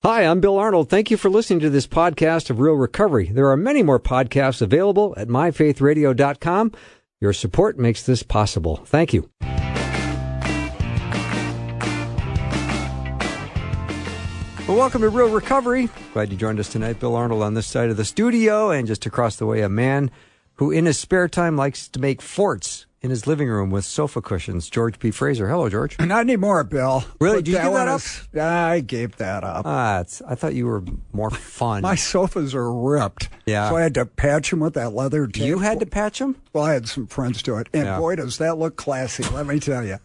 Hi, I'm Bill Arnold. Thank you for listening to this podcast of Real Recovery. There are many more podcasts available at myfaithradio.com. Your support makes this possible. Thank you. Well, welcome to Real Recovery. Glad you joined us tonight. Bill Arnold on this side of the studio, and just across the way, a man who in his spare time likes to make forts in his living room with sofa cushions, George P. Fraser. Hello, George. Not anymore, Bill. Really? Did you give that up? I gave that up. I thought you were more fun. My sofas are ripped. Yeah. So I had to patch them with that leather tape. You had to patch them? Well, I had some friends do it. And boy, does that look classy, let me tell you.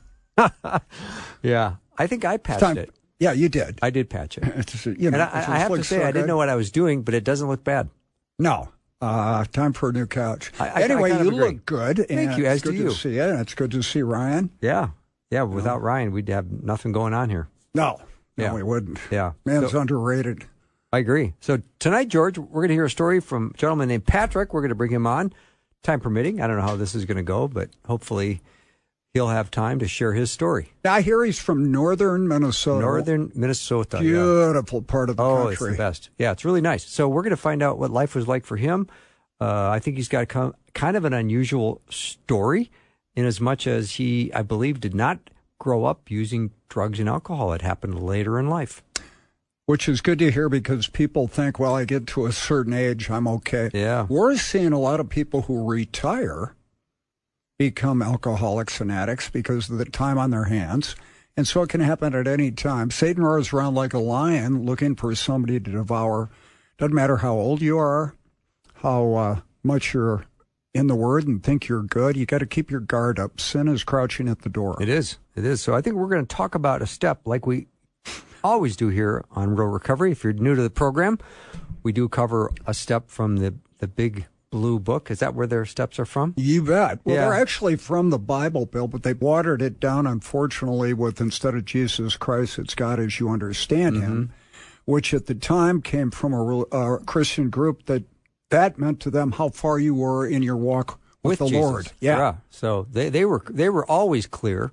Yeah. I think I patched it. Yeah, you did. I did patch it. You know, and I have to say, I didn't know what I was doing, but it doesn't look bad. No. Time for a new couch. Anyway, you look good. Thank you, as do you. It's good to see you, and it's good to see Ryan. Yeah. Yeah, without Ryan, we'd have nothing going on here. No, we wouldn't. Yeah. Man's underrated. I agree. So tonight, George, we're going to hear a story from a gentleman named Patrick. We're going to bring him on, time permitting. I don't know how this is going to go, but hopefully he'll have time to share his story. I hear he's from northern Minnesota. Northern Minnesota. Beautiful part of the country. Oh, it's the best. Yeah, it's really nice. So we're going to find out what life was like for him. I think he's got kind of an unusual story in as much as he, I believe, did not grow up using drugs and alcohol. It happened later in life. Which is good to hear because people think, well, I get to a certain age, I'm okay. Yeah. We're seeing a lot of people who retire become alcoholics and addicts because of the time on their hands. And so it can happen at any time. Satan roars around like a lion looking for somebody to devour. Doesn't matter how old you are, how much you're in the Word and think you're good. You got to keep your guard up. Sin is crouching at the door. It is. So I think we're going to talk about a step like we always do here on Real Recovery. If you're new to the program, we do cover a step from the Big Blue Book. Is that where their steps are from? You bet. Well, they're actually from the Bible, Bill, but they watered it down, unfortunately, with instead of Jesus Christ, it's God as you understand him, which at the time came from a Christian group that meant to them how far you were in your walk with the Jesus. Lord. Yeah. So they were always clear.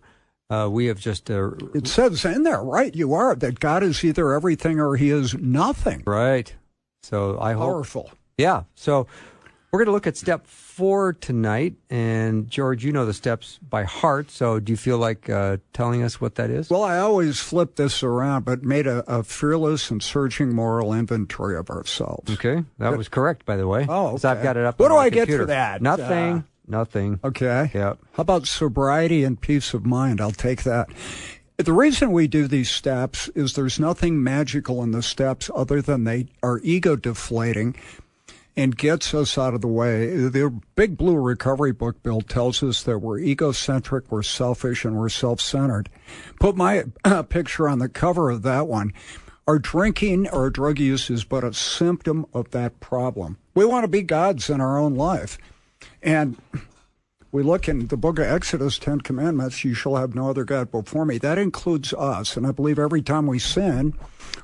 We have just it says in there, right? You are that God is either everything or He is nothing. Right. So I hope powerful. Yeah. So we're going to look at step 4 tonight, and George, you know the steps by heart. So do you feel like telling us what that is? Well, I always flip this around, but made a fearless and searching moral inventory of ourselves. Okay, that was correct, by the way. Oh, okay. So I've got it up. What on do I computer. get for that? Nothing. Okay. Yeah. How about sobriety and peace of mind? I'll take that. The reason we do these steps is there's nothing magical in the steps other than they are ego deflating and gets us out of the way. The Big Blue Recovery Book, Bill, tells us that we're egocentric, we're selfish, and we're self-centered. Put my picture on the cover of that one. Our drinking or drug use is but a symptom of that problem. We want to be gods in our own life. And we look in the book of Exodus, 10 Commandments, you shall have no other God before me. That includes us. And I believe every time we sin,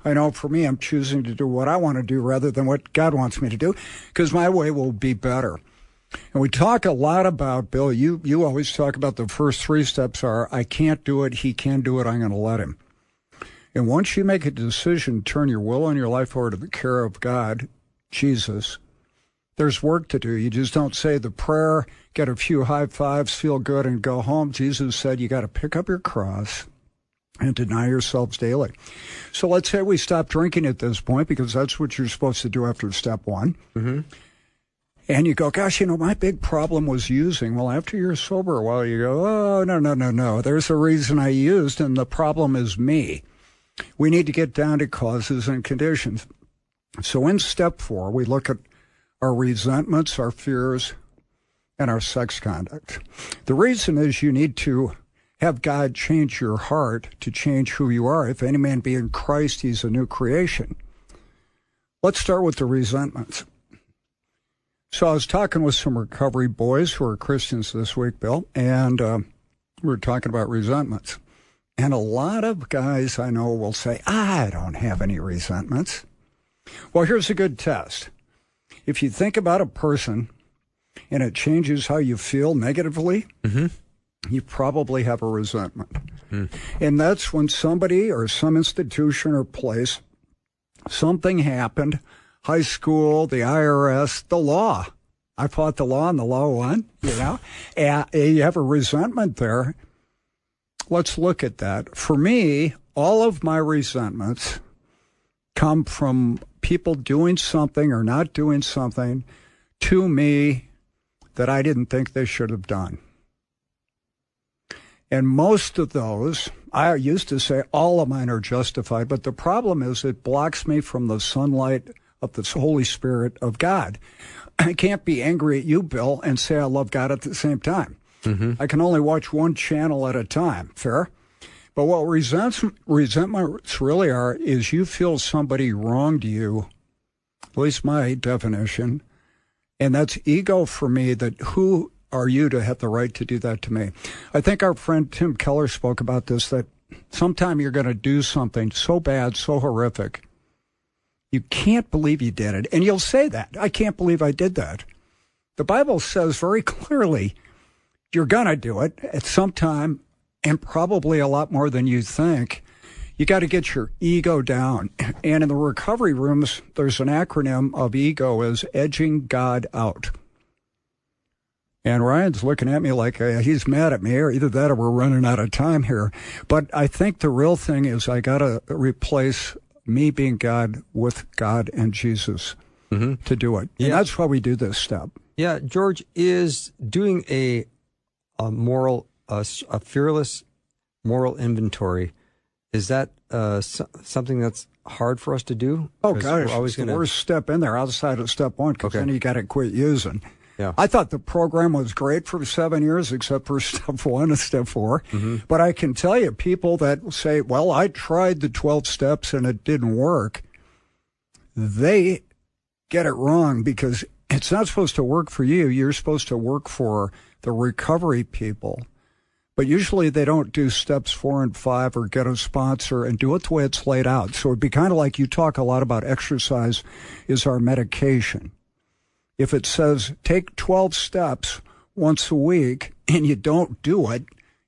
I know for me, I'm choosing to do what I want to do rather than what God wants me to do, because my way will be better. And we talk a lot about, Bill, you always talk about the first 3 steps are, I can't do it, he can do it, I'm going to let him. And once you make a decision, turn your will and your life over to the care of God, Jesus, there's work to do. You just don't say the prayer, get a few high fives, feel good, and go home. Jesus said you got to pick up your cross and deny yourselves daily. So let's say we stop drinking at this point, because that's what you're supposed to do after step 1. Mm-hmm. And you go, gosh, my big problem was using. Well, after you're sober a while, you go, oh, no. There's a reason I used, and the problem is me. We need to get down to causes and conditions. So in step 4, we look at our resentments, our fears, and our sex conduct. The reason is you need to have God change your heart to change who you are. If any man be in Christ, he's a new creation. Let's start with the resentments. So I was talking with some recovery boys who are Christians this week, Bill, and we were talking about resentments. And a lot of guys I know will say, I don't have any resentments. Well, here's a good test. If you think about a person and it changes how you feel negatively, you probably have a resentment. And that's when somebody or some institution or place something happened. High school, the IRS, the law. I fought the law and the law won, And you have a resentment there. Let's look at that. For me, all of my resentments come from people doing something or not doing something to me that I didn't think they should have done. And most of those, I used to say all of mine are justified, but the problem is it blocks me from the sunlight of the Holy Spirit of God. I can't be angry at you, Bill, and say I love God at the same time. Mm-hmm. I can only watch one channel at a time. Fair? But what resentments really are is you feel somebody wronged you, at least my definition, and that's ego for me, that who are you to have the right to do that to me? I think our friend Tim Keller spoke about this, that sometime you're going to do something so bad, so horrific, you can't believe you did it. And you'll say that. I can't believe I did that. The Bible says very clearly you're going to do it at some time, and probably a lot more than you think. You got to get your ego down. And in the recovery rooms, there's an acronym of ego is edging God out. And Ryan's looking at me like he's mad at me, or either that or we're running out of time here. But I think the real thing is I got to replace me being God with God and Jesus to do it. And that's why we do this step. Yeah, George, is doing a fearless moral inventory, is that something that's hard for us to do? Oh, gosh, it's the worst step in there outside of step one, because then you got to quit using. Yeah. I thought the program was great for 7 years, except for step 1 and step 4. Mm-hmm. But I can tell you, people that say, well, I tried the 12 steps and it didn't work, they get it wrong, because it's not supposed to work for you. You're supposed to work for the recovery people. But usually they don't do steps 4 and 5 or get a sponsor and do it the way it's laid out. So it'd be kind of like you talk a lot about exercise is our medication. If it says take 12 steps once a week and you don't do it,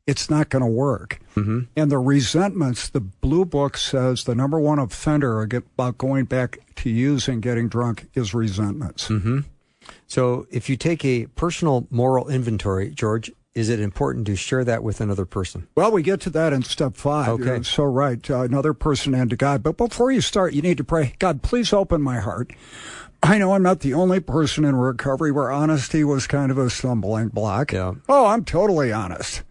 it's not going to work. Mm-hmm. And the resentments, the Blue Book says the number one offender about going back to using, getting drunk, is resentments. Mm-hmm. So if you take a personal moral inventory, George, is it important to share that with another person? Well, we get to that in step 5. Okay. You're so right. Another person and to God. But before you start, you need to pray, God, please open my heart. I know I'm not the only person in recovery where honesty was kind of a stumbling block. Yeah. Oh, I'm totally honest.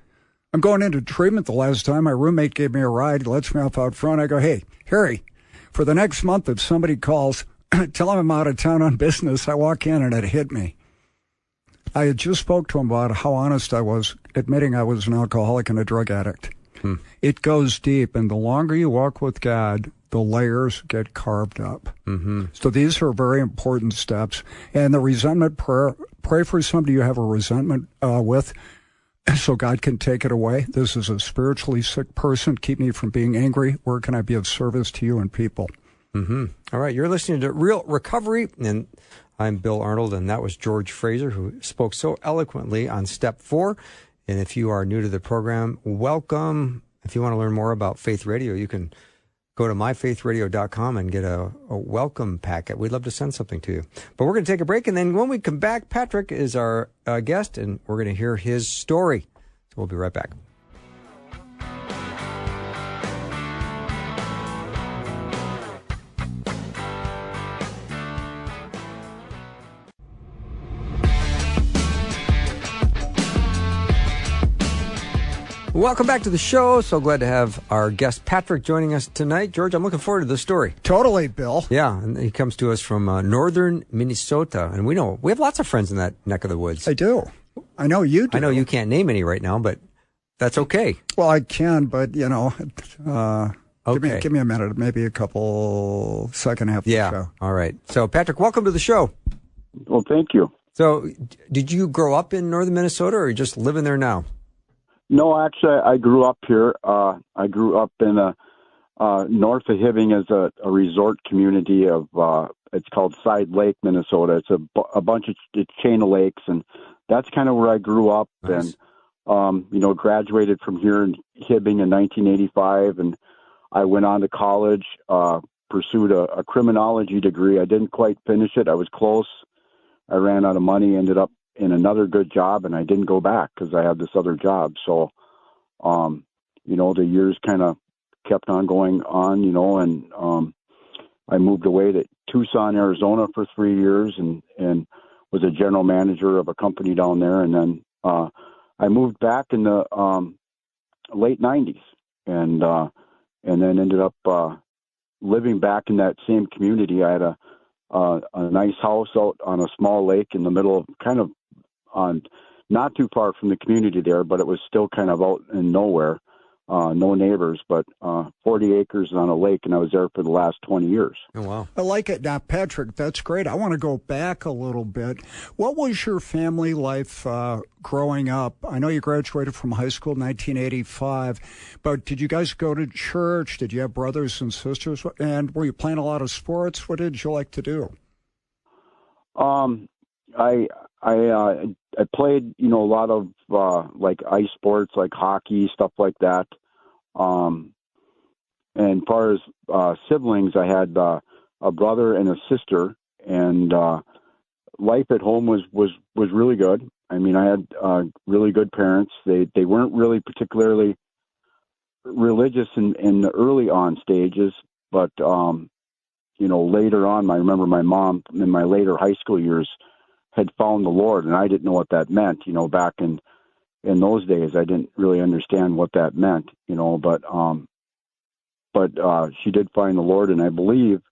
I'm going into treatment the last time. My roommate gave me a ride. He lets me off out front. I go, hey, Harry, for the next month, if somebody calls, tell him I'm out of town on business. I walk in and it hit me. I had just spoke to him about how honest I was, admitting I was an alcoholic and a drug addict. It goes deep, and the longer you walk with God, the layers get carved up. Mm-hmm. So these are very important steps. And the resentment prayer, pray for somebody you have a resentment with, so God can take it away. This is a spiritually sick person. Keep me from being angry. Where can I be of service to you and people? Mm-hmm. All right, you're listening to Real Recovery, and I'm Bill Arnold, and that was George Fraser, who spoke so eloquently on Step 4. And if you are new to the program, welcome. If you want to learn more about Faith Radio, you can go to myfaithradio.com and get a welcome packet. We'd love to send something to you. But we're going to take a break, and then when we come back, Patrick is our guest, and we're going to hear his story. So we'll be right back. Welcome back to the show. So glad to have our guest Patrick joining us tonight. George, I'm looking forward to the story. Totally, Bill. Yeah, and he comes to us from northern Minnesota, and we have lots of friends in that neck of the woods. I do. I know you do. I know you can't name any right now, but that's okay. Well, I can, but, okay. give me a minute, maybe a couple second half of the show. All right. So, Patrick, welcome to the show. Well, thank you. So, did you grow up in northern Minnesota, or are you just living there now? No, actually, I grew up here. I grew up in north of Hibbing is a resort community of, it's called Side Lake, Minnesota. It's a bunch of chain of lakes, and that's kind of where I grew up. Nice. And, graduated from here in Hibbing in 1985, and I went on to college, pursued a criminology degree. I didn't quite finish it. I was close. I ran out of money, ended up in another good job, and I didn't go back because I had this other job. So, the years kind of kept on going on, and I moved away to Tucson, Arizona for 3 years and was a general manager of a company down there. And then I moved back in the late 90s and then ended up living back in that same community. I had a nice house out on a small lake in the middle of kind of not too far from the community there, but it was still kind of out in nowhere. No neighbors, but 40 acres on a lake, and I was there for the last 20 years. Oh, wow. I like it. Now, Patrick, that's great. I want to go back a little bit. What was your family life growing up? I know you graduated from high school in 1985, but did you guys go to church? Did you have brothers and sisters? And were you playing a lot of sports? What did you like to do? I played, a lot of like ice sports, like hockey, stuff like that. And as far as siblings, I had a brother and a sister, and life at home was really good. I mean, I had really good parents. They weren't really particularly religious in the early on stages, but later on, I remember my mom in my later high school years had found the Lord, and I didn't know what that meant. Back in those days, I didn't really understand what that meant. But she did find the Lord, and I believe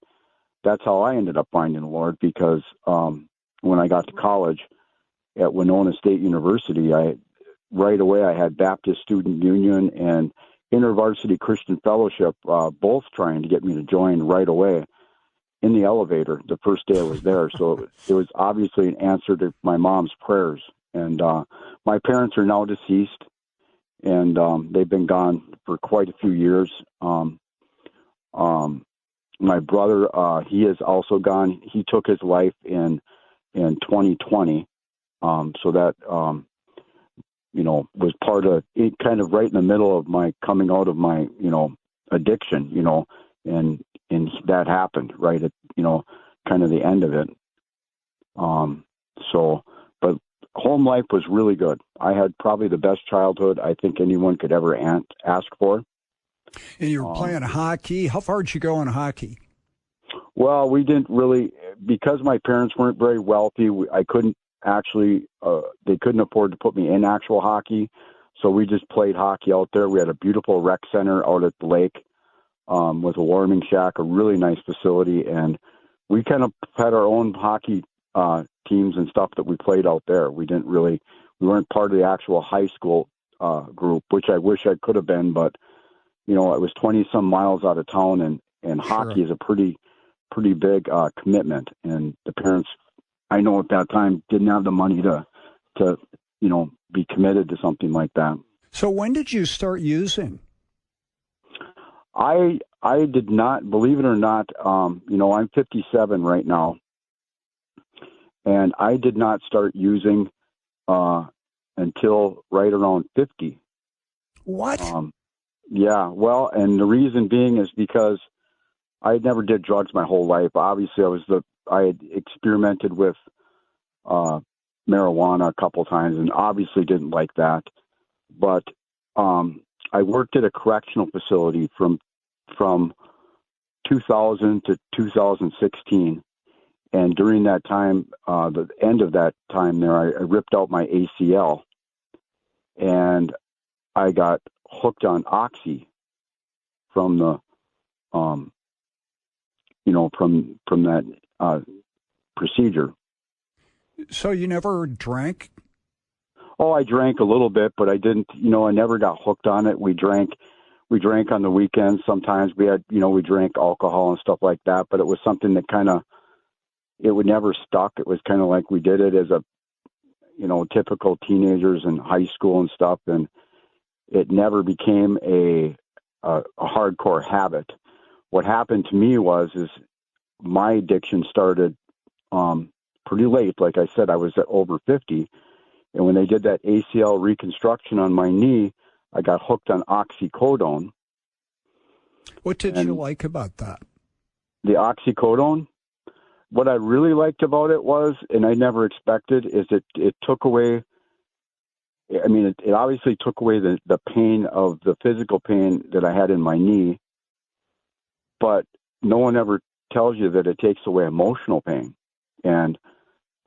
that's how I ended up finding the Lord, because when I got to college at Winona State University, right away I had Baptist Student Union and InterVarsity Christian Fellowship both trying to get me to join right away in the elevator the first day I was there. So it was obviously an answer to my mom's prayers. And my parents are now deceased, and they've been gone for quite a few years. My brother, he is also gone. He took his life in 2020. So that, was part of it, kind of right in the middle of my coming out of my, addiction, and that happened right at, kind of the end of it. But home life was really good. I had probably the best childhood I think anyone could ever ask for. And you were playing hockey. How far did you go in hockey? Well, we didn't really, because my parents weren't very wealthy. I couldn't actually, they couldn't afford to put me in actual hockey. So we just played hockey out there. We had a beautiful rec center out at the lake with a warming shack, a really nice facility. And we kind of had our own hockey teams and stuff that we played out there. We weren't part of the actual high school group, which I wish I could have been, but it was 20 some miles out of town, and hockey is a pretty big commitment. And the parents, I know at that time, didn't have the money to be committed to something like that. So when did you start using? I did not, believe it or not, I'm 57 right now, and I did not start using until right around 50. What? Yeah, well, and the reason being is because I never did drugs my whole life. Obviously, I had experimented with marijuana a couple times, and obviously didn't like that. But I worked at a correctional facility from 2000 to 2016, and during that time, the end of that time there, I ripped out my ACL, and I got hooked on Oxy from the, from that procedure. So you never drank? Oh, I drank a little bit, but I didn't, I never got hooked on it. We drank on the weekends. Sometimes we had, we drank alcohol and stuff like that, but it was something that it would never stuck. It was kind of like we did it as a, typical teenagers in high school and stuff. And it never became a hardcore habit. What happened to me is my addiction started pretty late. Like I said, I was at over 50. And when they did that ACL reconstruction on my knee, I got hooked on oxycodone. What did you like about that? the oxycodone, what I really liked about it was, and I never expected, is it took away. I mean, it obviously took away the pain of the physical pain that I had in my knee, but no one ever tells you that it takes away emotional pain. And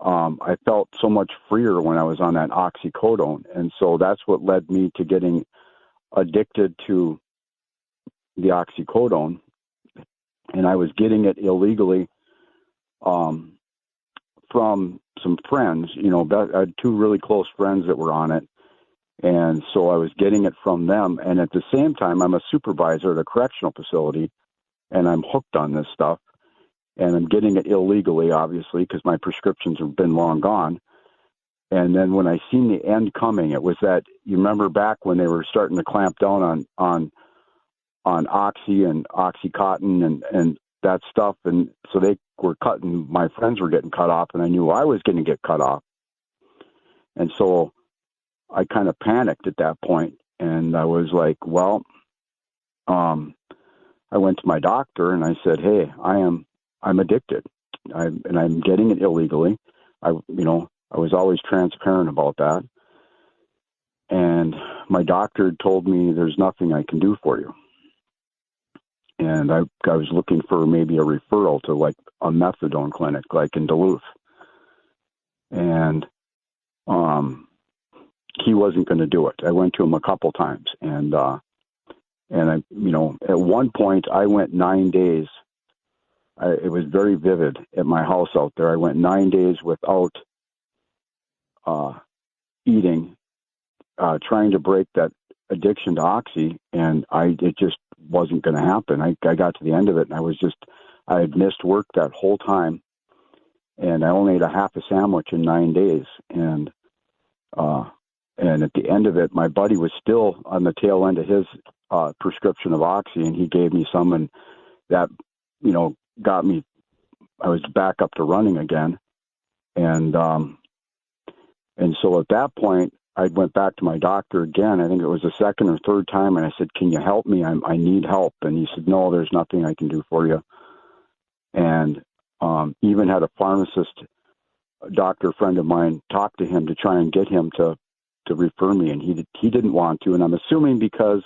I felt so much freer when I was on that oxycodone. And so that's what led me to getting addicted to the oxycodone. And I was getting it illegally from some friends. I had two really close friends that were on it. And so I was getting it from them. And at the same time, I'm a supervisor at a correctional facility, and I'm hooked on this stuff. And I'm getting it illegally, obviously, because my prescriptions have been long gone. And then when I seen the end coming, it was that, you remember back when they were starting to clamp down on Oxy and Oxycontin and that stuff. And so they were cutting, my friends were getting cut off, and I knew I was going to get cut off. And so I kind of panicked at that point, and I was like, well, I went to my doctor and I said, hey, I'm addicted, and I'm getting it illegally. I was always transparent about that. And my doctor told me there's nothing I can do for you. And I was looking for maybe a referral to like a methadone clinic, like in Duluth. And he wasn't going to do it. I went to him a couple times, and I, at one point I went 9 days. It was very vivid at my house out there. I went 9 days without eating, trying to break that addiction to Oxy, and it just wasn't going to happen. I got to the end of it, and I had missed work that whole time, and I only ate a half a sandwich in 9 days, and at the end of it, my buddy was still on the tail end of his prescription of Oxy, and he gave me some, and that, got me, I was back up to running again. And so at that point, I went back to my doctor again. I think it was the second or third time. And I said, can you help me? I need help. And he said, no, there's nothing I can do for you. And even had a pharmacist, a doctor friend of mine, talk to him to try and get him to refer me. And he didn't want to. And I'm assuming because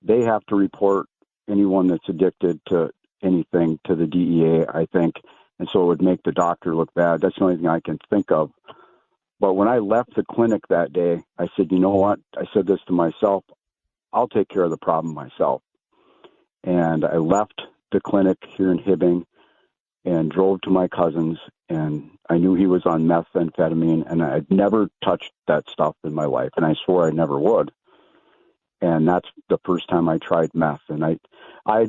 they have to report anyone that's addicted to anything to the DEA, I think. And so it would make the doctor look bad. That's the only thing I can think of. But when I left the clinic that day, I said, you know what? I said this to myself, I'll take care of the problem myself. And I left the clinic here in Hibbing and drove to my cousin's, and I knew he was on methamphetamine, and I'd never touched that stuff in my life, and I swore I never would. And that's the first time I tried meth. And I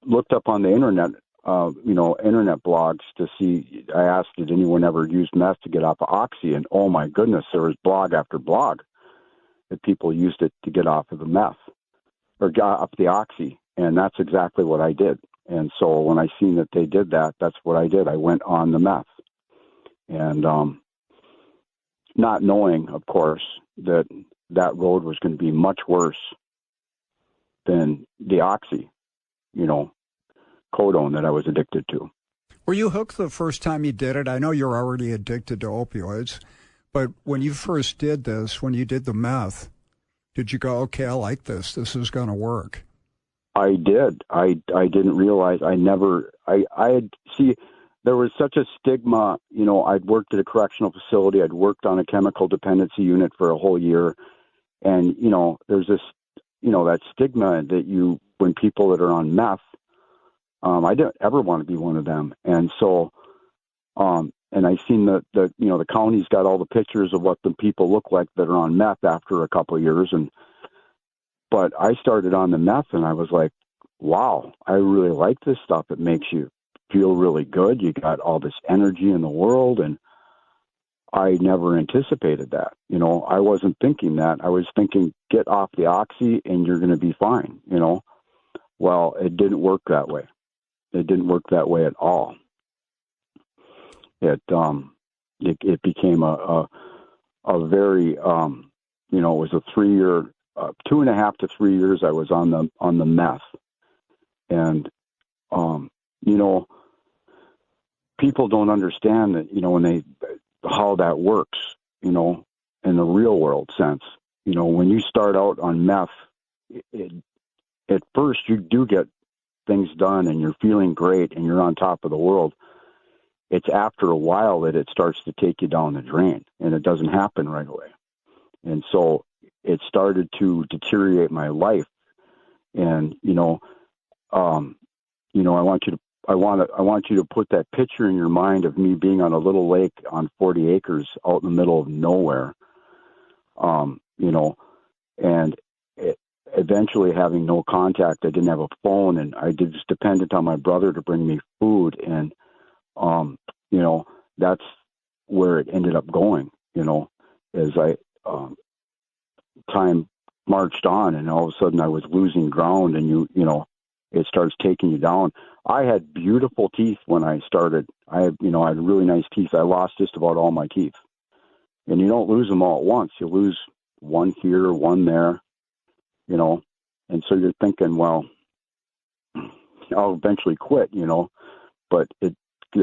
looked up on the internet, internet blogs to see, I asked, did anyone ever use meth to get off of Oxy? And oh my goodness, there was blog after blog that people used it to get off of the meth or got off the Oxy. And that's exactly what I did. And so when I seen that they did that, that's what I did. I went on the meth. And not knowing, of course, that road was going to be much worse than the Oxy, codone that I was addicted to. Were you hooked the first time you did it? I know you're already addicted to opioids, but when you first did this, when you did the meth, did you go, okay, I like this. This is going to work? I did. I didn't realize. There was such a stigma. I'd worked at a correctional facility. I'd worked on a chemical dependency unit for a whole year. And, there's this, that stigma that when people that are on meth, I didn't ever want to be one of them. And so, and I seen the county's got all the pictures of what the people look like that are on meth after a couple of years. But I started on the meth and I was like, wow, I really like this stuff. It makes you feel really good. You got all this energy in the world. And I never anticipated that. I wasn't thinking that. I was thinking, get off the Oxy and you're going to be fine. Well, it didn't work that way. It didn't work that way at all. It became a very, it was a 3 year, 2.5 to 3 years I was on the meth. And, you know, people don't understand that, you know, how that works, you know, in the real world sense. You know, when you start out on meth, at first you do get things done and you're feeling great and you're on top of the world. It's after a while that it starts to take you down the drain, and it doesn't happen right away. And so it started to deteriorate my life. And, you know, I want you to put that picture in your mind of me being on a little lake on 40 acres out in the middle of nowhere, you know, and eventually having no contact. I didn't have a phone, and I was dependent on my brother to bring me food. And, you know, that's where it ended up going, you know, as time marched on, and all of a sudden I was losing ground, and you know, it starts taking you down. I had beautiful teeth when I started. I had really nice teeth. I lost just about all my teeth. And you don't lose them all at once. You lose one here, one there, you know. And so you're thinking, well, I'll eventually quit, you know. But the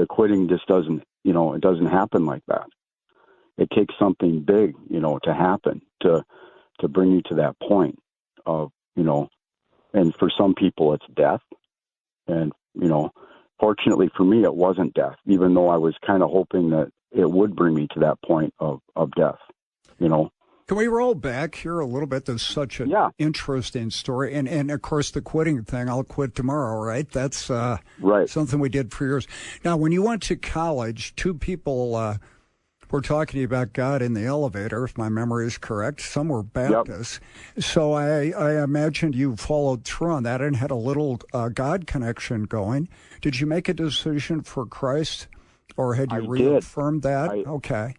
quitting just doesn't, you know, it doesn't happen like that. It takes something big, you know, to happen to bring you to that point of, you know, and for some people it's death. And, you know, fortunately for me, it wasn't death, even though I was kind of hoping that it would bring me to that point of death, you know. Can we roll back here a little bit? There's such an interesting story. And of course, the quitting thing, I'll quit tomorrow, right? That's right. Something we did for years. Now, when you went to college, two people were talking to you about God in the elevator, if my memory is correct. Some were Baptists. Yep. So I imagined you followed through on that and had a little God connection going. Did you make a decision for Christ, or had you reaffirmed that? Okay.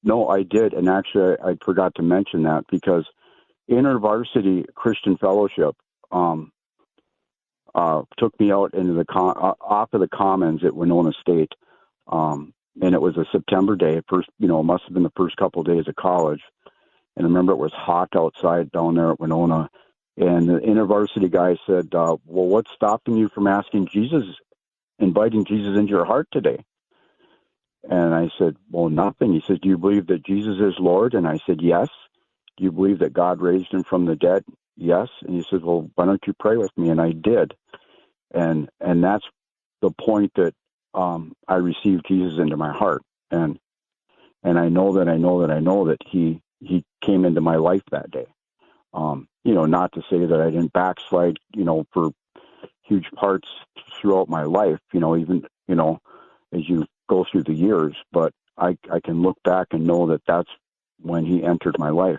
No, I did. And actually, I forgot to mention that, because InterVarsity Christian Fellowship took me out into off of the Commons at Winona State. And it was a September day. First, you know, it must have been the first couple of days of college. And I remember it was hot outside down there at Winona. And the InterVarsity guy said, well, what's stopping you from inviting Jesus into your heart today? And I said, well, nothing. He said, do you believe that Jesus is Lord? And I said, yes. Do you believe that God raised him from the dead? Yes. And he said, well, why don't you pray with me? And I did. And that's the point that I received Jesus into my heart. And I know that he came into my life that day. You know, not to say that I didn't backslide, you know, for huge parts throughout my life, you know, even, you know, as you go through the years, but I can look back and know that that's when he entered my life.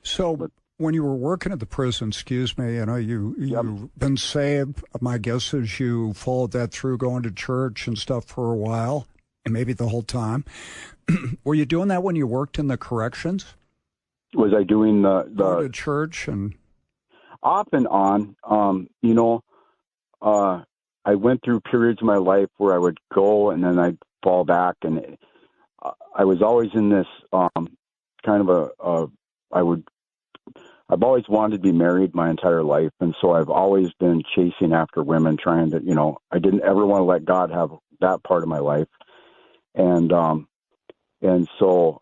So when you were working at the prison, you know, you've been saved. My guess is you followed that through, going to church and stuff for a while, and maybe the whole time. Were you doing that when you worked in the corrections? Was I doing going to church and off and on? You know, I went through periods of my life where I would go and then I'd fall back, and I was always in this kind of I've always wanted to be married my entire life, and so I've always been chasing after women, trying to, you know, I didn't ever want to let God have that part of my life, and so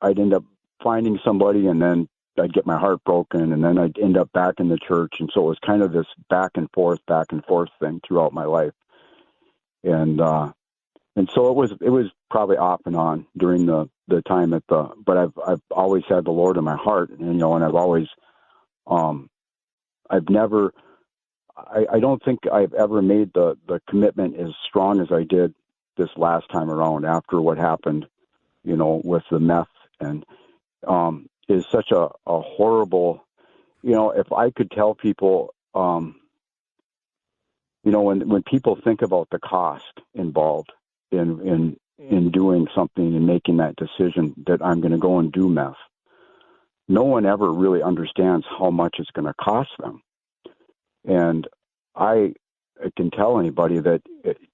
I'd end up finding somebody, and then I'd get my heart broken, and then I'd end up back in the church, and so it was kind of this back and forth thing throughout my life, and so it was probably off and on during the time but I've always had the Lord in my heart, and, you know, and I've always, I don't think I've ever made the commitment as strong as I did this last time around after what happened, you know, with the meth, and is such a horrible, you know, if I could tell people, you know, when people think about the cost involved in doing something and making that decision that I'm going to go and do meth, no one ever really understands how much it's going to cost them. And I can tell anybody that,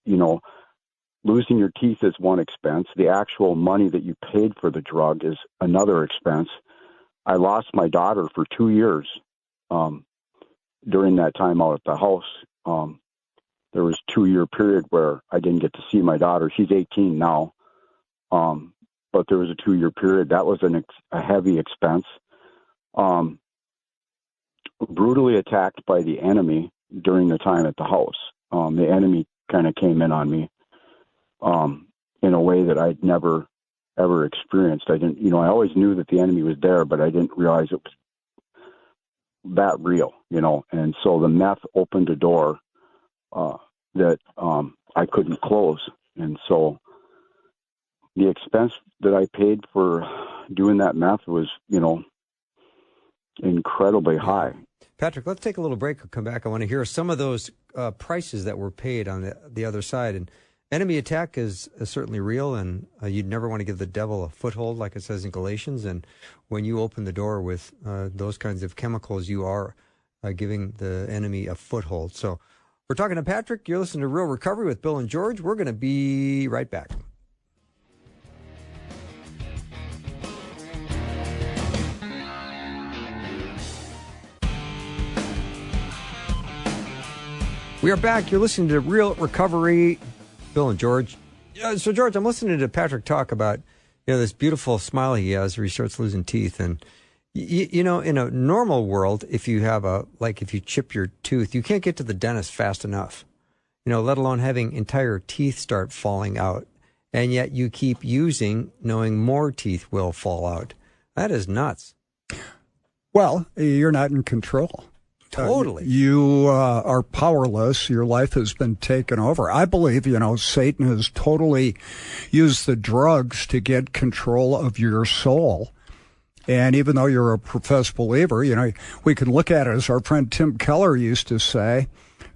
you know, losing your teeth is one expense. The actual money that you paid for the drug is another expense. I lost my daughter for 2 years during that time out at the house. there was a 2-year period where I didn't get to see my daughter. She's 18 now. But there was a 2-year period. That was a heavy expense. Brutally attacked by the enemy during the time at the house. The enemy kind of came in on me in a way that I'd never, ever experienced. I didn't, I always knew that the enemy was there, but I didn't realize it was that real, And so the meth opened a door that I couldn't close. And so the expense that I paid for doing that meth was, incredibly high. Patrick, let's take a little break. We'll come back. I want to hear some of those prices that were paid on the other side. And enemy attack is certainly real, and you'd never want to give the devil a foothold, like it says in Galatians. And when you open the door with those kinds of chemicals, you are giving the enemy a foothold. So we're talking to Patrick. You're listening to Real Recovery with Bill and George. We're going to be right back. We are back. You're listening to Real Recovery, Bill and George. So, George, I'm listening to Patrick talk about, this beautiful smile he has where he starts losing teeth. And, in a normal world, if you have if you chip your tooth, you can't get to the dentist fast enough, let alone having entire teeth start falling out. And yet you keep using, knowing more teeth will fall out. That is nuts. Well, you're not in control. Totally. You are powerless. Your life has been taken over. I believe, Satan has totally used the drugs to get control of your soul. And even though you're a professed believer, we can look at it as our friend Tim Keller used to say,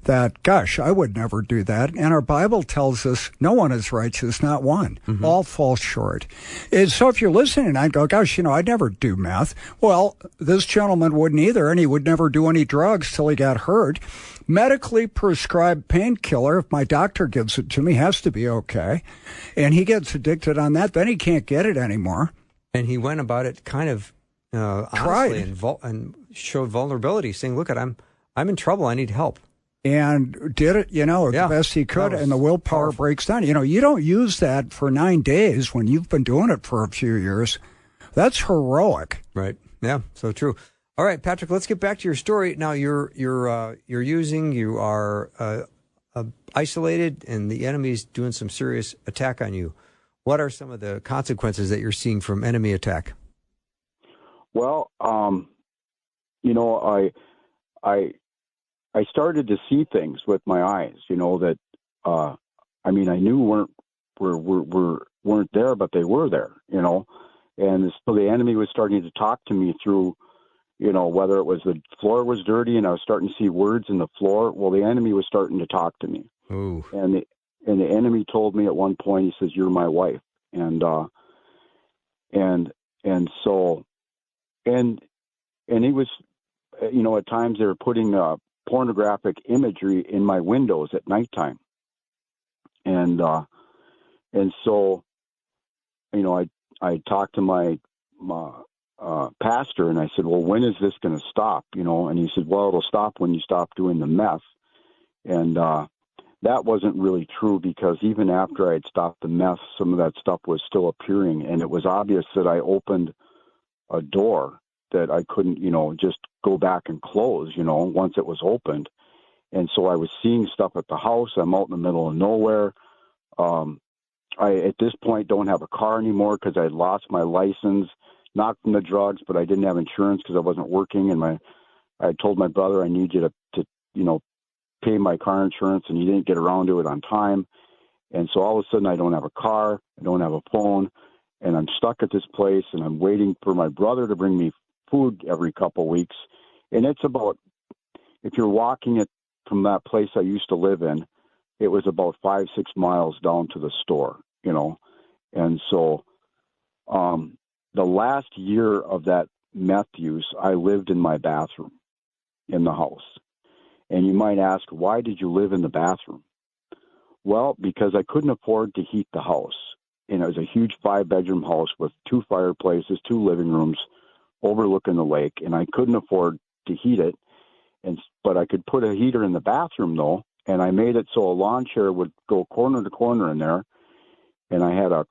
that, gosh, I would never do that. And our Bible tells us no one is righteous, not one. Mm-hmm. All fall short. And so if you're listening, I'd go, gosh, I'd never do meth. Well, this gentleman wouldn't either, and he would never do any drugs till he got hurt. Medically prescribed painkiller, if my doctor gives it to me, has to be okay. And he gets addicted on that, then he can't get it anymore. And he went about it kind of honestly and showed vulnerability, saying, look, I'm in trouble, I need help. And did it, the best he could, and the willpower breaks down. You don't use that for 9 days when you've been doing it for a few years. That's heroic. Right. Yeah, so true. All right, Patrick, let's get back to your story. Now, you are isolated, and the enemy's doing some serious attack on you. What are some of the consequences that you're seeing from enemy attack? Well, I started to see things with my eyes, that, I knew weren't there, but they were there, and so the enemy was starting to talk to me through, whether it was the floor was dirty and I was starting to see words in the floor. Well, the enemy was starting to talk to me. Ooh. And the enemy told me at one point, he says, "You're my wife." And he was, at times they were putting, pornographic imagery in my windows at nighttime. And so, I talked to my pastor and I said, well, when is this going to stop? And he said, well, it'll stop when you stop doing the meth. And, that wasn't really true because even after I had stopped the meth, some of that stuff was still appearing. And it was obvious that I opened a door that I couldn't, just go back and close, once it was opened. And so I was seeing stuff at the house. I'm out in the middle of nowhere. I, at this point, don't have a car anymore because I had lost my license, not from the drugs, but I didn't have insurance because I wasn't working. And I told my brother, I need you to pay my car insurance, and he didn't get around to it on time. And so all of a sudden I don't have a car, I don't have a phone, and I'm stuck at this place, and I'm waiting for my brother to bring me food every couple of weeks. And it's about, if you're walking it from that place I used to live in, it was about 5-6 miles down to the store, And so the last year of that meth use, I lived in my bathroom in the house. And you might ask, why did you live in the bathroom? Well, because I couldn't afford to heat the house. And it was a huge 5-bedroom house with 2 fireplaces, 2 living rooms overlooking the lake, and I couldn't afford to heat it. But I could put a heater in the bathroom, though, and I made it so a lawn chair would go corner to corner in there, and I had a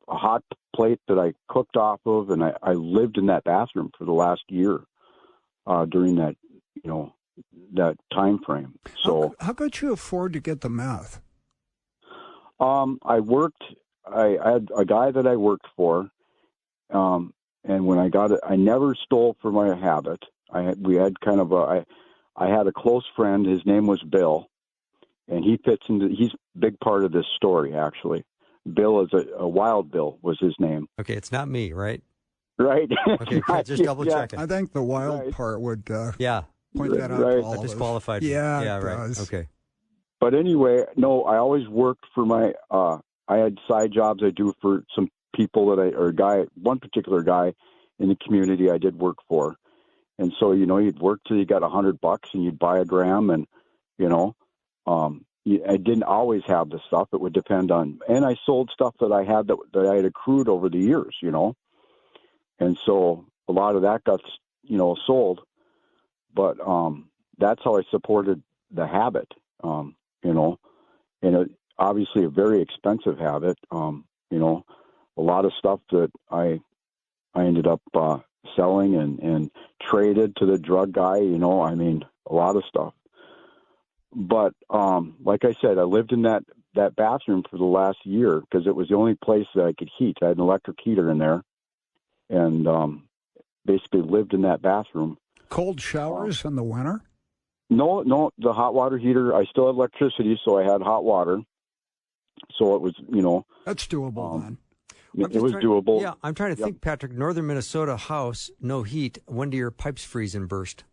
hot plate that I cooked off of, and I lived in that bathroom for the last year during that, that time frame. So how could you afford to get the meth? I had a guy that I worked for, and when I got it, I never stole for my habit. I had a close friend. His name was Bill, and he's a big part of this story, actually. Bill is a Wild Bill was his name. Okay, it's not me, right? Right. Okay, just double checking. I think the wild part would point that out to all of us. Disqualified. Yeah, right. does. Okay. But anyway, no, I always worked for my. I had side jobs I do for some people one particular guy in the community I did work for, and so you'd work till you got $100 and you'd buy a gram, and I didn't always have the stuff. It would depend on, and I sold stuff that I had that I had accrued over the years, and so a lot of that got sold, but that's how I supported the habit, and it obviously a very expensive habit, a lot of stuff that I ended up selling and traded to the drug guy, a lot of stuff. But like I said, I lived in that bathroom for the last year because it was the only place that I could heat. I had an electric heater in there, and basically lived in that bathroom. Cold showers in the winter? No, the hot water heater. I still had electricity, so I had hot water. So it was, That's doable then. It was doable. Yeah, I'm trying to think, Patrick. Northern Minnesota house, no heat. When do your pipes freeze and burst?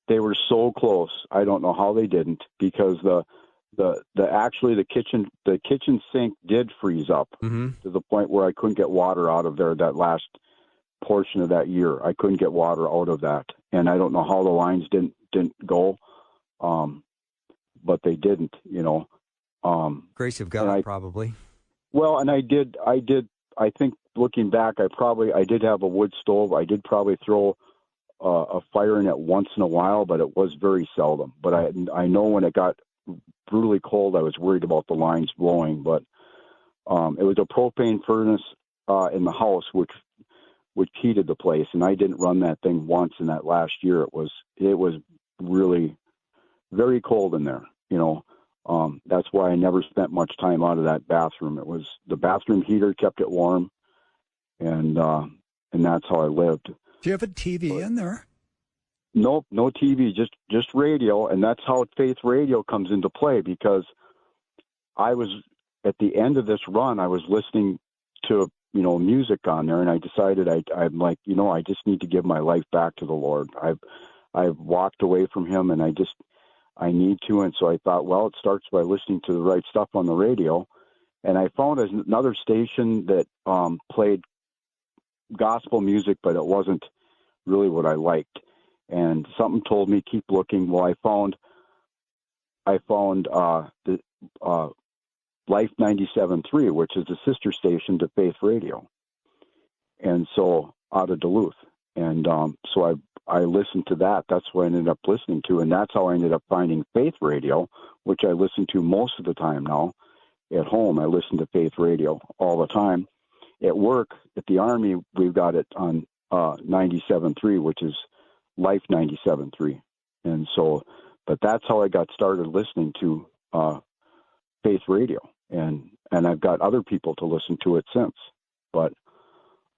They were so close. I don't know how they didn't, because the kitchen sink did freeze up to the point where I couldn't get water out of there. That last portion of that year, I couldn't get water out of that, and I don't know how the lines didn't go, but they didn't. Grace of God, probably. Well, and I did. I think looking back, I did have a wood stove. I did probably throw a fire in it once in a while, but it was very seldom. But I know when it got brutally cold, I was worried about the lines blowing. But it was a propane furnace in the house, which heated the place, and I didn't run that thing once in that last year. It was really very cold in there. That's why I never spent much time out of that bathroom. It was the bathroom heater kept it warm, and that's how I lived. Do you have a TV in there? Nope, no TV, just radio, and that's how Faith Radio comes into play, because I was at the end of this run, I was listening to music on there, and I decided I'm like, I just need to give my life back to the Lord. I've walked away from Him, and I need to, and so I thought, well, it starts by listening to the right stuff on the radio, and I found another station that played gospel music, but it wasn't really what I liked, and something told me keep looking. Well, I found the Life 97.3, which is the sister station to Faith Radio, and so out of Duluth, and so I listened to that. That's what I ended up listening to, and that's how I ended up finding Faith Radio, which I listen to most of the time now. At home, I listen to Faith Radio all the time. At work, at the Army, we've got it on 97.3, which is Life 97.3. And so, but that's how I got started listening to Faith Radio. And I've got other people to listen to it since. But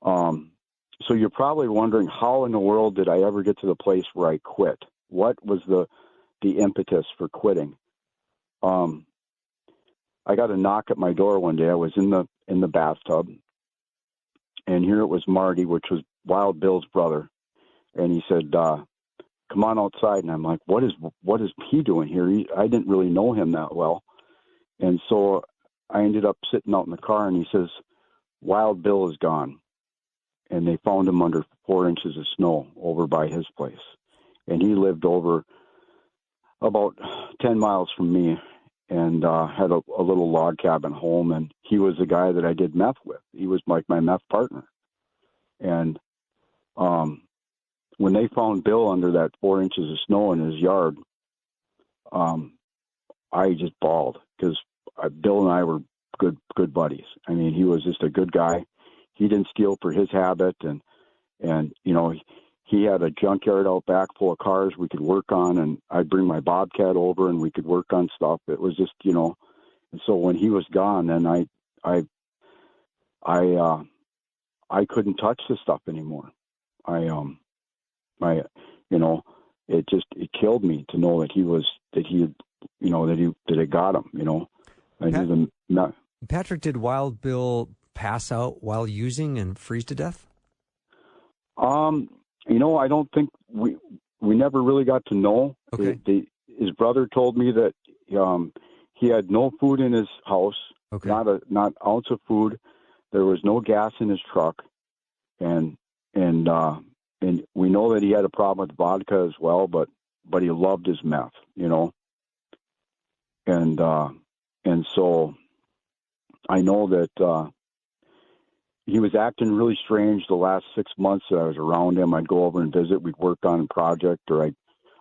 so you're probably wondering, how in the world did I ever get to the place where I quit? What was the impetus for quitting? I got a knock at my door one day. I was in the bathtub, and here it was Marty, which was Wild Bill's brother, and he said, "Come on outside." And I'm like, "What is he doing here?" I didn't really know him that well, and so I ended up sitting out in the car, and he says, "Wild Bill is gone," and they found him under 4 inches of snow over by his place, and he lived over about 10 miles from me, and had a little log cabin home, and he was the guy that I did meth with. He was like my meth partner. And when they found Bill under that 4 inches of snow in his yard, I just bawled because Bill and I were good buddies. I mean, he was just a good guy. He didn't steal for his habit, and he had a junkyard out back full of cars we could work on, and I'd bring my Bobcat over and we could work on stuff. It was just, and so when he was gone, then I couldn't touch the stuff anymore. It killed me to know that it got him, I knew not. Patrick, did Wild Bill pass out while using and freeze to death? I don't think we never really got to know. Okay. His brother told me that he had no food in his house, okay. not an ounce of food. There was no gas in his truck, and we know that he had a problem with vodka as well, but he loved his meth, and so I know that he was acting really strange the last 6 months that I was around him. I'd go over and visit. We'd work on a project, or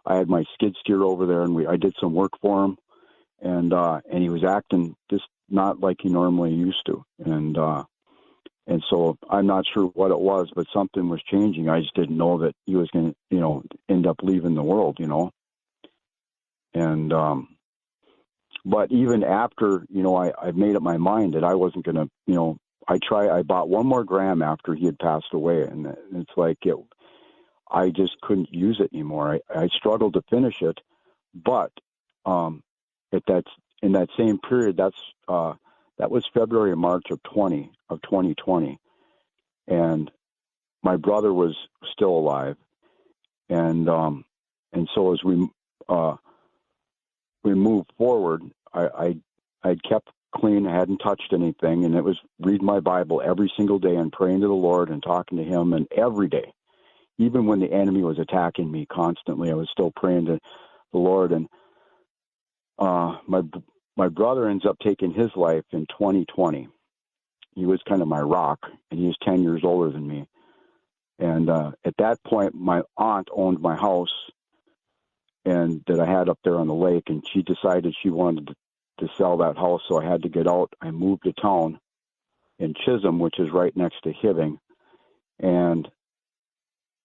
I had my skid steer over there, and I did some work for him, and he was acting just not like he normally used to, and so I'm not sure what it was, but something was changing. I just didn't know that he was going to, end up leaving the world, and but even after, I made up my mind that I wasn't going to, I bought one more gram after he had passed away, and it's like I just couldn't use it anymore. I struggled to finish it, but in that same period, that was February or March of 2020, and my brother was still alive, and so as we moved forward, I'd kept clean. I hadn't touched anything, and it was reading my Bible every single day and praying to the Lord and talking to Him, and every day, even when the enemy was attacking me constantly, I was still praying to the Lord. And my brother ends up taking his life in 2020. He was kind of my rock, and he was 10 years older than me. And at that point, my aunt owned my house and that I had up there on the lake, and she decided she wanted to sell that house, so I had to get out. I moved to town in Chisholm, which is right next to Hibbing, and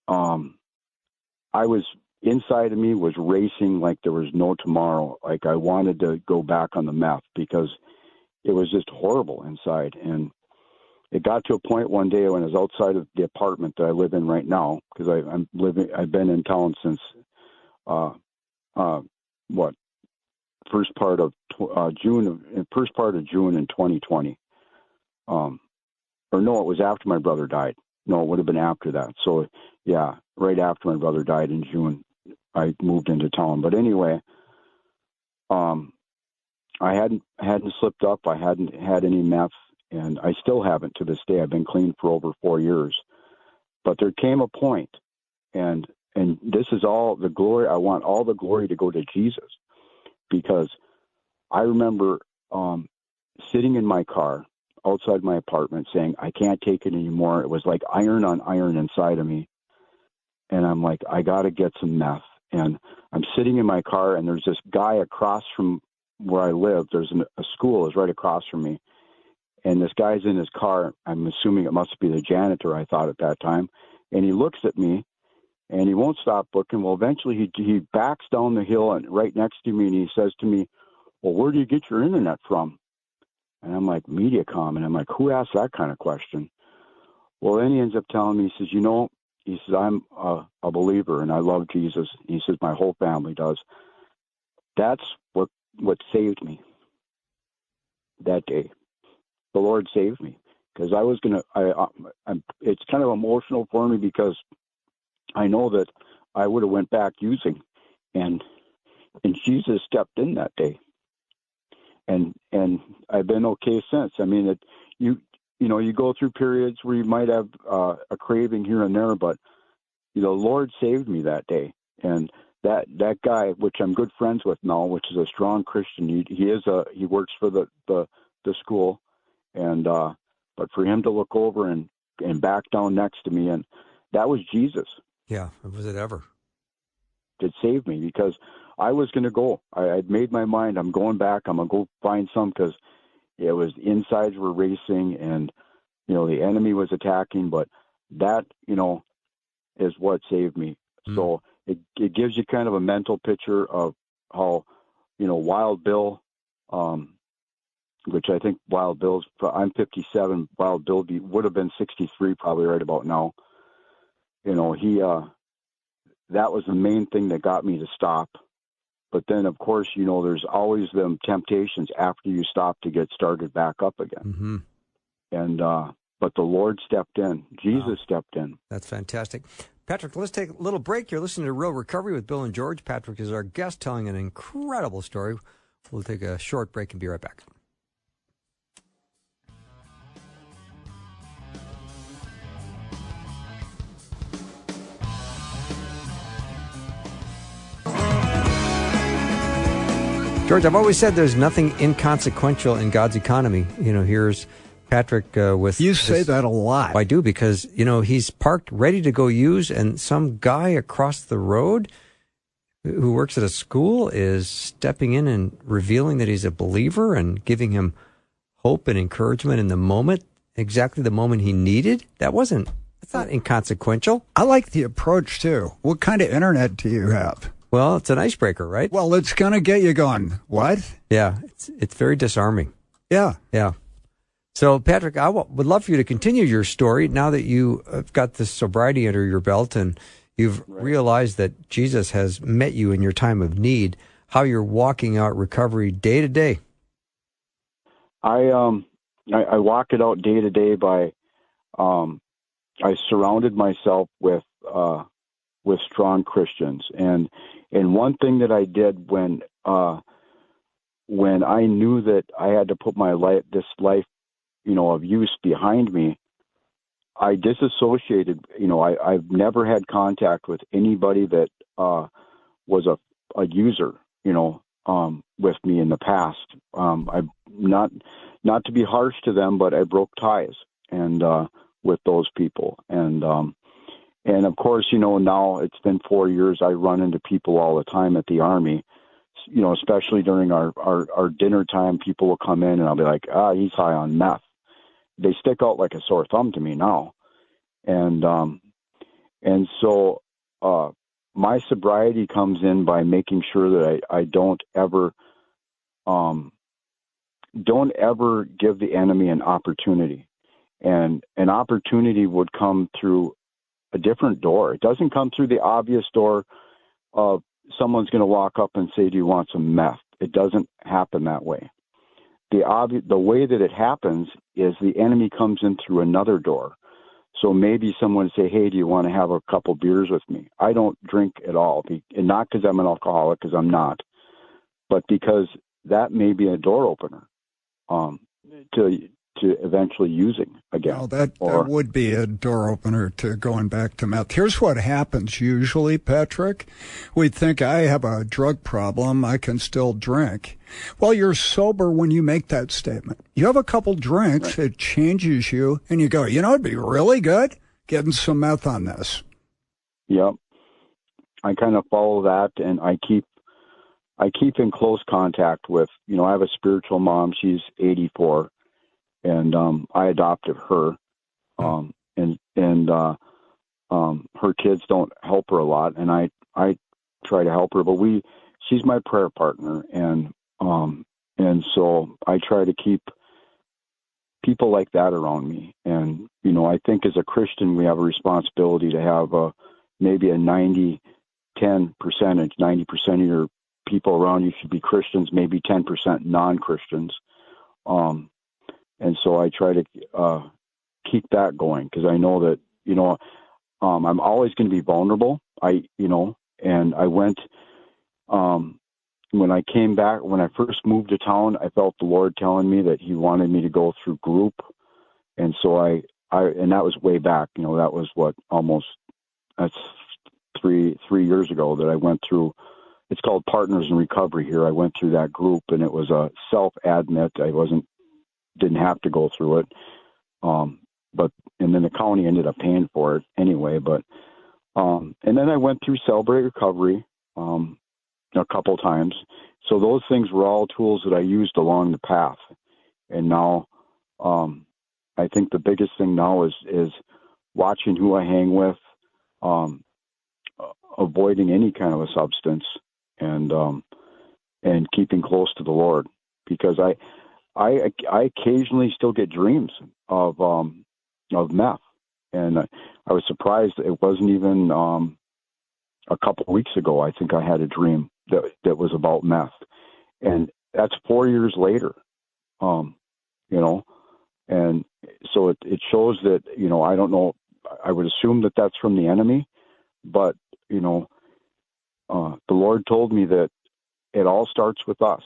I was inside of me was racing like there was no tomorrow. Like I wanted to go back on the meth because it was just horrible inside. And it got to a point one day when I was outside of the apartment that I live in right now, because I've been in town since first part of June in 2020. Or no, it was after my brother died. No, it would have been after that. So yeah, right after my brother died in June, I moved into town. But anyway, I hadn't slipped up. I hadn't had any meth, and I still haven't to this day. I've been clean for over 4 years. But there came a point, and this is all the glory. I want all the glory to go to Jesus, because I remember sitting in my car outside my apartment saying, I can't take it anymore. It was like iron on iron inside of me. And I'm like, I got to get some meth. And I'm sitting in my car, and there's this guy across from where I live. There's a school is right across from me. And this guy's in his car. I'm assuming it must be the janitor, I thought at that time. And he looks at me, and he won't stop looking. Well, eventually he backs down the hill and right next to me, and he says to me, well, where do you get your internet from? And I'm like, Mediacom. And I'm like, who asked that kind of question? Well, then he ends up telling me, he says, I'm a believer, and I love Jesus. He says, my whole family does. That's what saved me that day. The Lord saved me, because I was going to, it's kind of emotional for me, because I know that I would have went back using, and Jesus stepped in that day. And I've been okay since. I mean, you go through periods where you might have a craving here and there, but the Lord saved me that day. And that guy, which I'm good friends with now, which is a strong Christian, he works for the school, and but for him to look over and back down next to me, and that was Jesus. Yeah, was it ever? that saved me, because I was going to go. I'd made my mind. I'm going back. I'm going to go find some, because it was the insides were racing and, the enemy was attacking. But that, is what saved me. So it gives you kind of a mental picture of how, Wild Bill, which I think Wild Bill's, I'm 57, Wild Bill would have been 63 probably right about now. He, that was the main thing that got me to stop. But then, of course, there's always them temptations after you stop to get started back up again. Mm-hmm. And, but the Lord stepped in. Jesus stepped in. That's fantastic. Patrick, let's take a little break. You're listening to Real Recovery with Bill and George. Patrick is our guest telling an incredible story. We'll take a short break and be right back. George, I've always said there's nothing inconsequential in God's economy. Here's Patrick with... You say that a lot. I do, because, he's parked ready to go use, and some guy across the road who works at a school is stepping in and revealing that he's a believer and giving him hope and encouragement in the moment, exactly the moment he needed. That's not inconsequential. I like the approach, too. What kind of internet do you have? Well, it's an icebreaker, right? Well, it's going to get you going. What? Yeah, it's very disarming. Yeah. Yeah. So, Patrick, I would love for you to continue your story now that you have got this sobriety under your belt and you've realized that Jesus has met you in your time of need, how you're walking out recovery day to day. I walk it out day to day by I surrounded myself with strong Christians. And one thing that I did when I knew that I had to put my life, of use behind me, I disassociated. I've never had contact with anybody that was a user, with me in the past. I not to be harsh to them, but I broke ties and with those people. And of course, now it's been 4 years. I run into people all the time at the Army, especially during our dinner time. People will come in and I'll be like, he's high on meth. They stick out like a sore thumb to me now. And so my sobriety comes in by making sure that I don't ever give the enemy an opportunity. And an opportunity would come through a different door. It doesn't come through the obvious door of someone's going to walk up and say, do you want some meth? It doesn't happen that way. The way that it happens is the enemy comes in through another door. So maybe someone would say, hey, do you want to have a couple beers with me? I don't drink at all, and not because I'm an alcoholic, because I'm not, but because that may be a door opener to eventually using again. Well, that would be a door opener to going back to meth. Here's what happens usually, Patrick. We think, I have a drug problem, I can still drink. Well, you're sober when you make that statement. You have a couple drinks, It changes you, and you go, it'd be really good getting some meth on this. Yep. I kind of follow that, and I keep in close contact with, I have a spiritual mom. She's 84. And I adopted her, and her kids don't help her a lot, and I try to help her, but she's my prayer partner, and so I try to keep people like that around me. And I think as a Christian we have a responsibility to have maybe a 90-10 percentage. 90% of your people around you should be Christians, maybe 10% non-Christians. And so I try to keep that going, because I know that, I'm always going to be vulnerable. And I went, when I came back, when I first moved to town, I felt the Lord telling me that he wanted me to go through group. And so and that was way back, that was that's three years ago that I went through. It's called Partners in Recovery here. I went through that group, and it was a self-admit. I didn't have to go through it. And then the county ended up paying for it anyway. But, and then I went through Celebrate Recovery. a couple times. So those things were all tools that I used along the path. And now, I think the biggest thing now is watching who I hang with, avoiding any kind of a substance, and keeping close to the Lord, because I occasionally still get dreams of meth, and I was surprised it wasn't even a couple of weeks ago. I think I had a dream that was about meth, and that's 4 years later, and so it shows that, I don't know, I would assume that that's from the enemy, but the Lord told me that it all starts with us.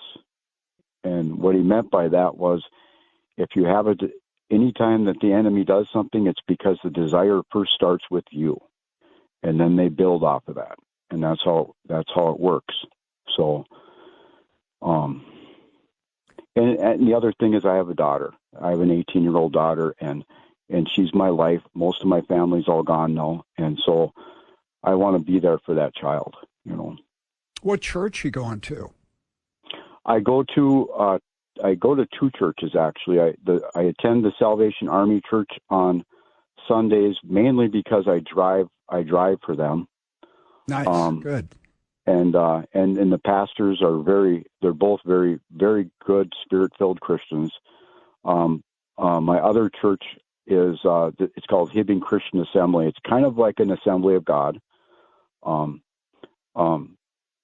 And what he meant by that was, if you have any time that the enemy does something, it's because the desire first starts with you, and then they build off of that. And that's how it works. So, and the other thing is, I have a daughter. I have an 18-year-old daughter, and she's my life. Most of my family's all gone now, and so I want to be there for that child. What church you going to? I go to two churches, actually. I attend the Salvation Army Church on Sundays, mainly because I drive for them. Nice, good. And the pastors they're both very, very good, Spirit-filled Christians. My other church is it's called Hibbing Christian Assembly. It's kind of like an Assembly of God,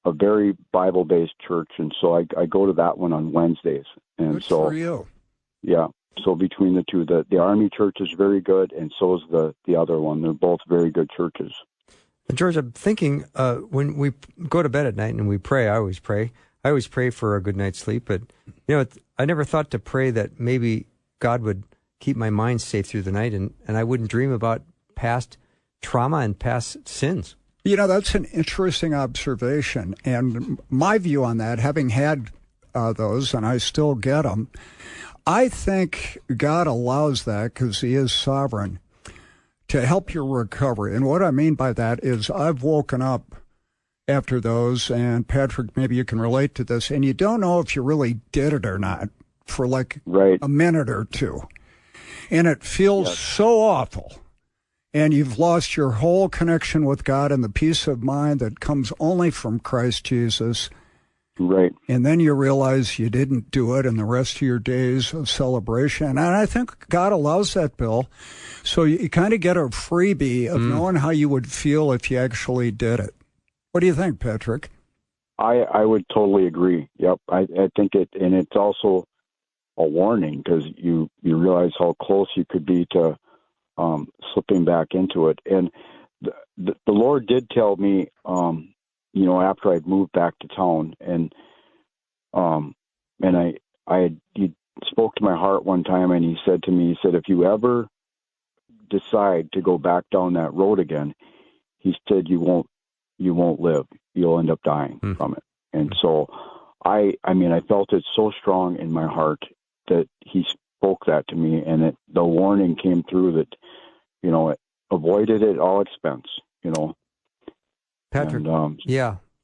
a very Bible-based church, and so I go to that one on Wednesdays. And good for you. Yeah. So between the two, the Army Church is very good, and so is the other one. They're both very good churches. George, I'm thinking when we go to bed at night and we pray, I always pray for a good night's sleep. But, I never thought to pray that maybe God would keep my mind safe through the night and I wouldn't dream about past trauma and past sins. That's an interesting observation. And my view on that, having had those, and I still get them, I think God allows that because he is sovereign to help your recovery. And what I mean by that is I've woken up after those, and Patrick, maybe you can relate to this, and you don't know if you really did it or not for a minute or two. And it feels so awful. And you've lost your whole connection with God and the peace of mind that comes only from Christ Jesus. Right. And then you realize you didn't do it in the rest of your days of celebration. And I think God allows that, Bill. So you kind of get a freebie of knowing how you would feel if you actually did it. What do you think, Patrick? I would totally agree. Yep. I think and it's also a warning, because you realize how close you could be to slipping back into it. And the Lord did tell me, after I'd moved back to town, and he spoke to my heart one time, and he said to me, if you ever decide to go back down that road again, he said, you won't live. You'll end up dying from it. And so I felt it so strong in my heart that he spoke that to me, and the warning came through that, avoided at all expense, Patrick,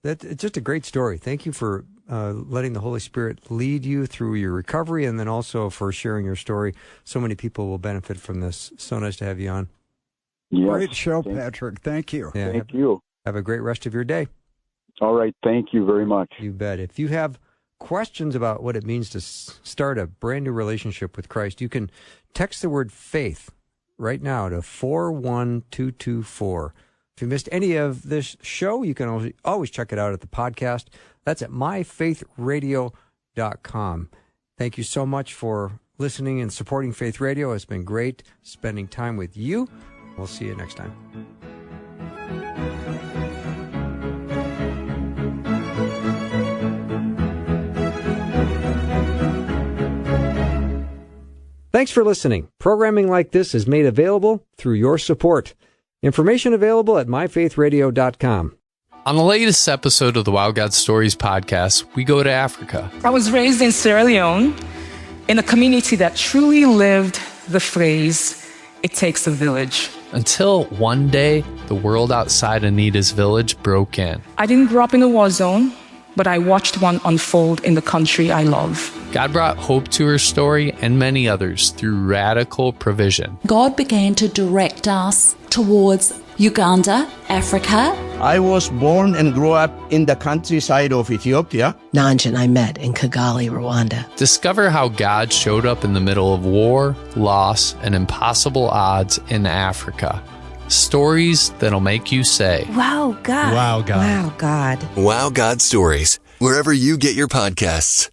it's just a great story. Thank you for letting the Holy Spirit lead you through your recovery, and then also for sharing your story. So many people will benefit from this. So nice to have you on. Yes. Great show, Patrick. Thank you. Yeah, Thank you. Have a great rest of your day. All right. Thank you very much. You bet. If you have questions about what it means to start a brand new relationship with Christ, you can text the word faith right now to 41224. If you missed any of this show, you can always check it out at the podcast. That's at myfaithradio.com. Thank you so much for listening and supporting Faith Radio. It's been great spending time with you. We'll see you next time. Thanks for listening. Programming like this is made available through your support. Information available at myfaithradio.com. On the latest episode of the Wild God Stories podcast, we go to Africa. I was raised in Sierra Leone in a community that truly lived the phrase, it takes a village. Until one day, the world outside Anita's village broke in. I didn't grow up in a war zone, but I watched one unfold in the country I love. God brought hope to her story and many others through radical provision. God began to direct us towards Uganda, Africa. I was born and grew up in the countryside of Ethiopia. Nanjan I met in Kigali, Rwanda. Discover how God showed up in the middle of war, loss, and impossible odds in Africa. Stories that'll make you say, "Wow, God. Wow, God. Wow, God." Wow, God Stories. Wherever you get your podcasts.